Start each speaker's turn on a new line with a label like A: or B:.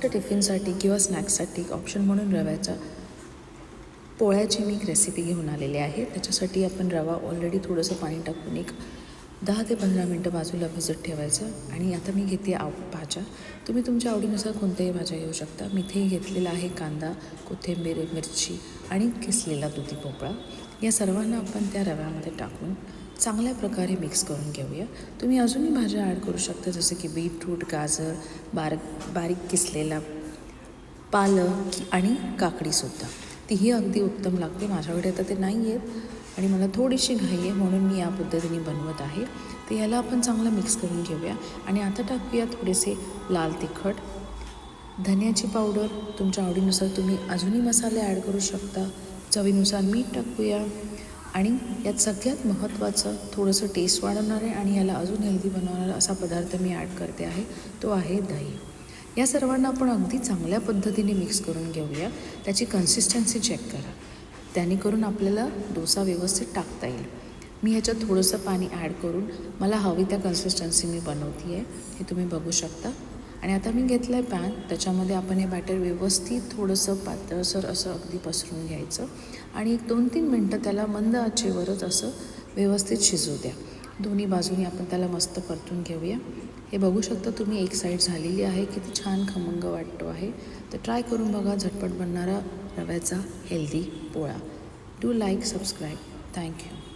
A: Fast टिफिनसाठी किंवा स्नॅक्ससाठी एक option म्हणून रव्याच्या पोळ्याची मी एक रेसिपी घेऊन आलेली आहे. त्याच्यासाठी आपण रवा ऑलरेडी थोडंसं पाणी टाकून एक 10 ते 15 मिनटं बाजूला भिजत ठेवायचं. आणि आता मी घेते भाज्या. तुम्ही तुमच्या आवडीनुसार कोणत्याही भाज्या घेऊ शकता. मी इथे घेतलेला आहे कांदा, कोथिंबीर, मिरची आणि किसलेला दुधी भोपळा. या सर्वांना आपण त्या रव्यामध्ये टाकून चांगल्या प्रकारे मिक्स करून घेऊया. तुम्ही अजूनही भाज्या ॲड करू शकता, जसं की बीटरूट, गाजर, बारीक किसलेला पालक आणि काकडीसुद्धा. तीही अगदी उत्तम लागते. माझ्याकडे आता ते नाही आहेत आणि मला थोडीशी घाई आहे, म्हणून मी या पद्धतीने बनवत आहे. तर याला आपण चांगलं मिक्स करून घेऊया. आणि आता टाकूया थोडेसे लाल तिखट, धन्याची पावडर. तुमच्या आवडीनुसार तुम्ही अजूनही मसाले ॲड करू शकता. चवीनुसार मीठ टाकूया. आणि यात सगळ्यात महत्त्वाचं थोडंसं टेस्ट वाढवणारे आणि याला अजून हेल्दी बनवणारा असा पदार्थ मी ॲड करते आहे, तो आहे दही. या सर्वांना आपण अगदी चांगल्या पद्धतीने मिक्स करून घेऊया. त्याची कन्सिस्टन्सी चेक करा, त्याने करून आपल्याला डोसा व्यवस्थित टाकता येईल. मी ह्याच्यात थोडंसं पाणी ॲड करून मला हवी त्या कन्सिस्टन्सी मी बनवते आहे, हे तुम्ही बघू शकता. आणि आता मी घेतलं आहे पॅन. त्याच्यामध्ये आपण हे बॅटर व्यवस्थित थोडंसं पातळसर असं अगदी पसरून घ्यायचं आणि एक 2-3 मिनटं त्याला मंद आचेवरच असं व्यवस्थित शिजू द्या. दोन्ही बाजूनी आपण त्याला मस्त परतून घेऊया. हे बघू शकता तुम्ही, एक साईड झालेली आहे, किती छान खमंग वाटतो आहे. तर ट्राय करून बघा झटपट बनणारा रव्याचा healthy Pola. Do like, subscribe. Thank you.